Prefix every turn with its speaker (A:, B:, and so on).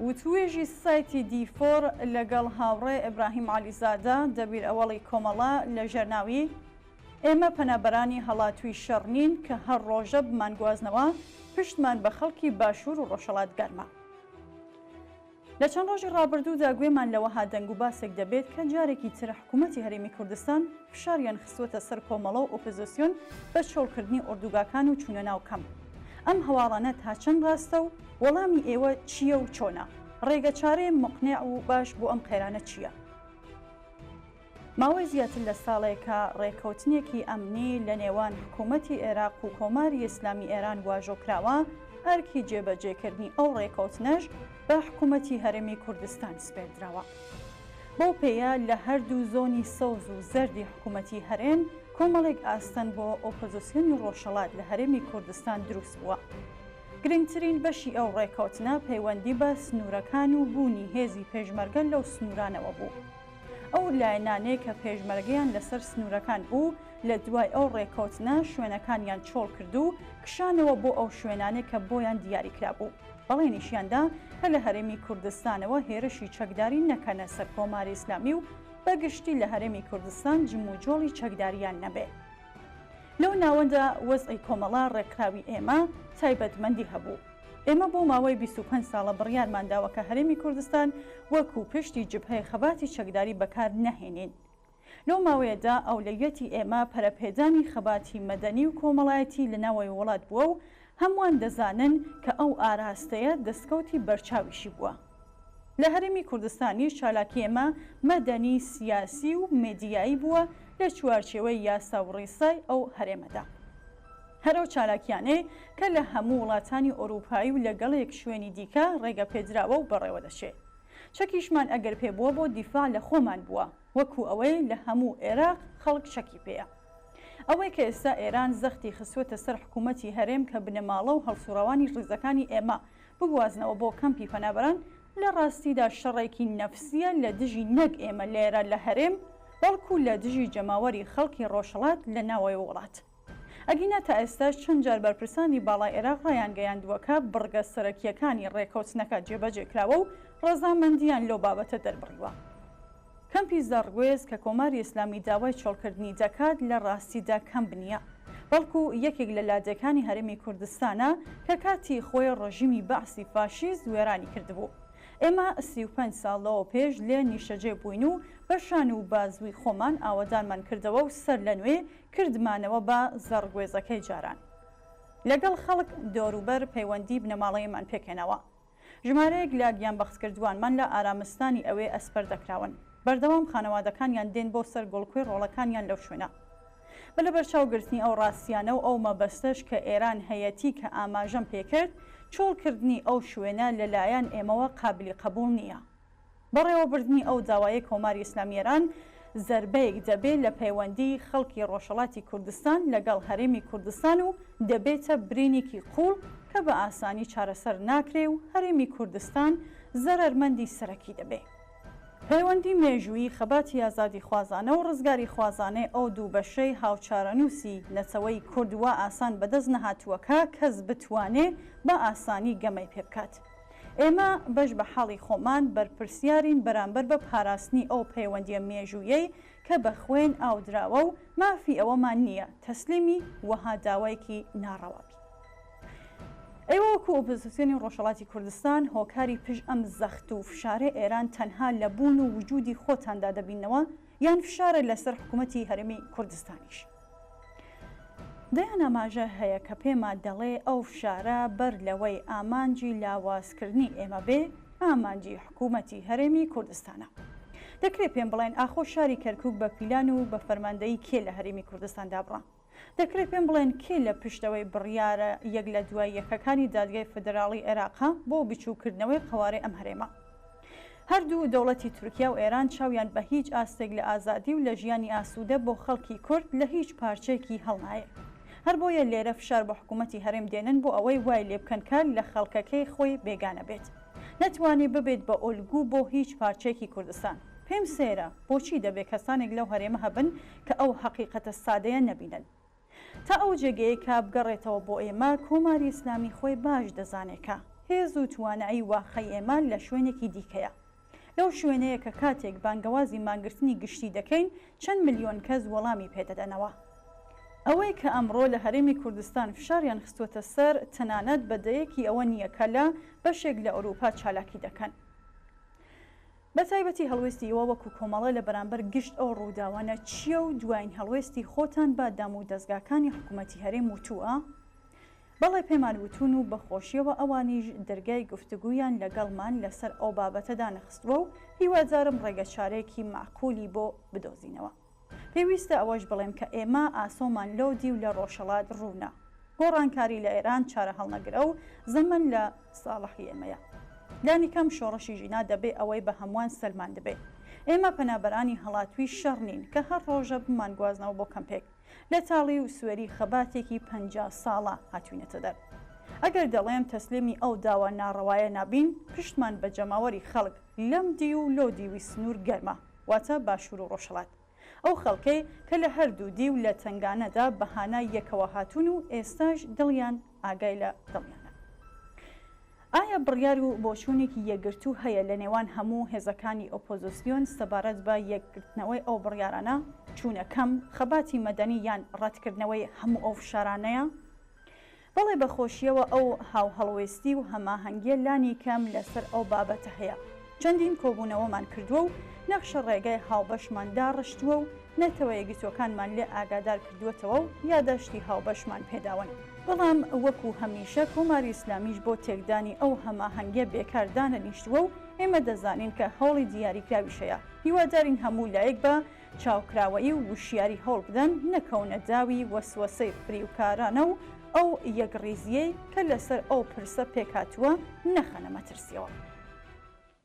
A: و توێژی سایتی دیفۆر لەگەڵ هاوڕێ ئیبراهیم عەلیزادە دەبیر ئەوەڵی کۆمەڵە لە ژەرناوی ئێمە پەنابەرانی هەڵاتووی شەڕ نین کە هەر ڕۆژە بمانگوازنەوە پشتمان بە خەڵکی باشوور و ڕۆژهەڵات گەرمە. لە چەند ڕۆژی ڕابردوودا گوێمان لەوەها دەنگ و باسێک دەبێت کە جارێکی تر حکوومەتی هەرێمی کوردستان فشاریان خستووەتە سەر کۆمەڵە و ئۆپۆزیسیۆن بە چۆڵکردنی ئوردوگاکان و چوونە ناو کەم. ئەم هەواڵانە تا چەند ڕاستە و وەڵامی ئێوە چییە و چۆنە؟ ڕێگە چارەیە مقنێع و باش بۆ ئەم قەیرانە چییە؟ ماوەی زیاتر لە ساڵێکە ڕێکەوتنێکی ئەمنی لە نێوان حکوومەتی عێراق و کۆماری ئیسلامی ئێران واژۆکراوە، ئەرکی جێبەجێکردنی ئەو ڕێکەوتنەش بە حکوومەتی هەرێمی کوردستان سپێردراوە. بەو پێیە لە هەردوو زۆنی سەوز و زەردی حکوومەتی هەرێن کۆمەڵێک ئاستەن بۆ ئۆپۆزیسیۆنی ڕۆژهەڵات لە هەرێمی کوردستان دروست بووە. گرنگترین بەشی ئەو ڕێکەوتنە پەیوەندی بە سنوورەکان و بوونی هێزی پێشمەرگە لەو سنوورانەوە بوو. ئەو لایەنانەی کە پێشمەرگەیان لەسەر سنوورەکان بوو لە دوای ئەو ڕێکەوتنە شوێنەکانیان چۆڵ کرد و کشانەوە بۆ ئەو شوێنانێک کە بۆیان دیاریکرا بوو. بەڵێنیشیاندا کە لە هەرێمی کوردستانەوە هێرشی چەکداری نەکەنە سەر کۆماری ئیسلامی و بەگشتی لە هەرێمی کوردستان جم و جۆڵی چەکداریان نەبێ. لەو ناوەندا وەزعی کۆمەڵا ڕێکراوی ئێمە تایبەتمەندی هەبوو. ئێمە بۆ ماوەی 25 ساڵە بڕیارمانداوە کە هەرێمی کوردستان وەکو پشتی جبهەی خەباتی چەکداری بەکار نەهێنین. لەو ماوەیەدا ئەولەویەتی ئێمە پەرەپێدانی خەباتی مەدەنی و کۆمەڵایەتی لە ناوەی وڵات بووە و هەمووان دەزانن کە ئەو ئاراستەیە دەستکەوتی بەرچاویشی بووە. لە هەرێمی کوردستانی چالاکی ئێمە مەدەنی، سیاسی و مێدیایی بووە لە چوارچێوەی یاسا و ڕیسای ئەو هەرێمەدا. هەرەو چالاکیانەی کە لە هەموو وڵاتانی ئۆروپایی و لەگەڵێک شوێنی دیکە ڕێگە پێدراوە و بەڕێوە دەچێت. چەکیشمان ئەگەر پێبووە بۆ دیفاع لە خۆمان بووە، وەکو ئەوەی لە هەموو عێراق خەڵک شەکی پێیە. ئەوەی کە ئێستا ئێران زەختی خستووەتە سەر حکوومەتی هەرێم کە بنەماڵە و هەڵسوڕەوانی ڕیزەکانی ئێمە بگوازنەوە بۆ کەمپی پەنابەران لە ڕاستیدا شەڕێکی نەفسیە لە دژی نەک ئێمە لێرە لە هەرێم، بەڵکو لە دژی جەماوەری خەڵکی ڕۆژهەڵات لە ناوەی وڵات. ئەگینە تا ئێستاش چەند جار بەرپرسانی باڵای عێراق ڕایان گەیاندووە کە بڕگە سەرەکیەکانی ڕێکەوتنەکە جێبەجێکراوە و ڕەزامەندیان لەو بابەتە دەربڕیوە. کەمپی زەڕگوێز کە کۆماری ئیسلامی داوای چۆڵکردنی دەکات لە ڕاستیدا کەم بنیە، بەڵکو یەکێک لە لادەکانی هەرێمی کوردستانە کە کاتی خۆی ڕژیمی بەعسی فاشیست وێرانی کردبوو. ئێمە 35 ساڵەوە پێش لێ نیشەجێ بووین و بەشان و بازووی خۆمان ئاوەدانمان کردەوە و سەر لە نوێ کردمانەوە بە زەڕگوێزەکەی جاران. لەگەڵ خەڵک دۆروبەر پەیوەندی بنەماڵەیەمان پێکەنەوە. ژمارەیەک لە گیانبەختکردوانمان لە ئارامستانی ئەوێ ئەسپەر دەکراون. بەردەوام خانەوادەکانیان دێن بۆ سەر گۆڵکوێ ڕۆڵەکانیان لەو شوێنە. بە لە بەرچاوگرتنی ئەو ڕاستیانە و ئەو مەبەستەش کە ئێران هەیەتی کە ئاماژەم پێکرد، چۆڵکردنی ئەو شوێنە لەلایەن ئێمەوە قابلی قبول نییە. بەڕێوەبردنی ئەو داوایە کۆماری ئیسلامی ئێران زەربەیەک دەبێت لە پەیوەندی خەڵکی ڕۆژهەڵاتی کوردستان لەگەڵ هەرێمی کوردستان و دەبێتە برینێکی قوڵ کە بە ئاسانی چارەسەر ناکرێ و هەرێمی کوردستان زەرەرمەندی سەرەکی دەبێت. پەیوەندی مێژووی خەباتی ئازادی خوازانە و ڕزگاری خوازانەی ئەو دوو بەشەی هاوچارەنووسی نەچەوەی کوردووە ئاسان بەدەست نەهاتووەکە کەس بتوانێ بە ئاسانی گەمەی پێ بکات. ئێمە بەش بە حاڵی خۆمان بەرپرسیارین بەرامبەر بە پاراستنی ئەو پەیوەندیە مێژوویەی کە بە خوێن ئاودراوە و مافی ئەوەمان نییە تەسلیمی وەها داوایەکی ناڕەوابی. ئێوە وەکو ئۆپۆزیسیۆنی ڕۆژهەڵاتی کوردستان هۆکاری پشت ئەم زەخت و فشارە ئێران تەنها لە بوون و وجودی خۆتاندا دەبینەوە یان فشارە لەسەر حکوومەتی هەرێمی کوردستانیش؟ دەیان ئاماژە هەیە کە پێمان دەڵێ ئەو فشارە بەر لەوەی ئامانجی لاوازکردنی ئێمە بێ ئامانجی حکوومەتی هەرێمی کوردستانە. دەکرێت پێم بڵێن ئاخۆ شاری کەرکووک بە پیلان و بە فەرماندەی کێ لە هەرێمی کوردستاندا بڕە؟ دەکرێت پێم بڵێن کێ لە پشتەوەی بڕیارە یەک لە دوای یەکەکانی دادگای فەدەراڵی عێراقا بۆ بچووکردنەوەی قەوارەی ئەم هەرێمە؟ هەردوو دەوڵەتی تورکیا و ئێران چاویان بە هیچ ئاستێک لە ئازادی و لە ژیانی ئاسوودە بۆ خەڵکی کورد لە هیچ پارچێکی هەڵنایە. هەر بۆیە لێرە فشار بە حکوومەتی هەرێم دێنن بۆ ئەوەی وای لێ بکەن کار لە خەڵکەکەی خۆی بێگانە بێت، نەتوانێت ببێت بە ئۆلگو بۆ هیچ پارچێکی کوردستان. پێم سێرە بۆچی دەبێت کەسانێک لەو هەرێمە هەبن کە ئەو حەقیقەتە سادەیە نەبینن. تا ئەو جێگەیە کە بگەڕێتەوە بۆ ئێمە کۆماری ئیسلامی خۆی باش دەزانێکە هێز و توانایی واخەی ئێمە لە شوێنێکی دیکەیە. لەو شوێنەیە کە کاتێک بانگەوازی مانگرتنی گشتی دەکەین چەند ملیۆن کەس وەڵامی پێدەدەنەوە. ئەوەی کە ئەمڕۆ لە هەرێمی کوردستان فشاریان خستووەتە سەر تەنانەت بەدەیەکی ئەوە نییە کە لە بەشێک لە ئەوروپا چالاکی دەکەن. بە تایبەتی هەڵوێستی ئەوە وەکو کۆمەڵە لە بەرامبەر گشت ئەو ڕووداوانە چییە و دوایین هەڵوێستی خۆتان با دام و دەستگاکانی حکوومەتی هەرێم وتووە؟ بەڵێ پێمان وتون و بەخۆشیەوە ئەوانیش دەرگای گفتوگویان لەگەڵمان لەسەر ئەو بابەتەدا نەخستووە و هیوادارم ڕێگە چارێکی معقولی بۆ بدۆزینەوە. پێویستە ئەوەش بڵێم کە ئێمە ئاسۆمان لۆدی و لە ڕۆژهەڵات ڕوونە. گۆڕانکاری لە ئێران چارە هەڵنەگرە و زەمن لە ساڵحی ئێمەیە. لانی کەم شۆڕەشی ژینا دەبێ ئەوەی بە هەمووان سەلمان دەبێت. ئێمە پەنابەرانی هەڵاتوی شەڕ نین کە هەر ڕۆژە بمانگوازنەوە بۆ کەمپێک لە تاڵی و سوێری خەباتێکی 50 ساڵە هاتوینەتە دەر. ئەگەر دەڵێم تەسلیمی ئەو داوە ناڕەوایە نابین پشتمان بە جەماوەری خەڵک لەم دی و لۆدیوی سنوور گەرمە واتە باشوور و ڕۆژهەڵات. ئەو خەڵکەی کە لە هەردوو دی و لە تنگانەدا بەهانای یەکەوە هاتوون و ئێستاش دڵیان ئاگای لە دڵیانە. ئایا بڕیار و بۆچوونێکی یەکگرتوو هەیە لە نێوان هەموو هێزەکانی ئۆپۆزیسیۆن سەبارەت بە یەکگرتنەوەی ئەو بڕیارانە چوونەکەم خەباتی مەدەنی یان ڕەتکردنەوەی هەموو ئەو فشارانەیە؟ بەڵێ بەخۆشیەوە ئەو هاوهەڵوێستی و هەماهەنگیە لانی کەم لەسەر ئەو بابەتە هەیە. چەندین کۆبوونەوەمان کردووە و نەخشە ڕێگای هاوبەشمان داڕشتووە و نەتەوە یەکگرتوەکانمان لێ ئاگادار کردووەتەوە و یادەشتی هاوبەشمان پێداون. بەڵام وەکو هەمیشە کۆماری ئیسلامیش بۆ تێکدانی ئەو هەماهەنگیە بێکاردانە نیشتووە و ئێمە دەزانین کە هەوڵی دیاریکراویشەیە. هیوادارین هەموو لایەک بە چاوکراوەیی و وشیاری هەوڵ بدەن نەکەونە داوی وەسوەسەی فریوکارانە و ئەو یەکڕیزیەی کە لەسەر ئەو پرسە پێکاتووە نەخەنە مەترسیەوە.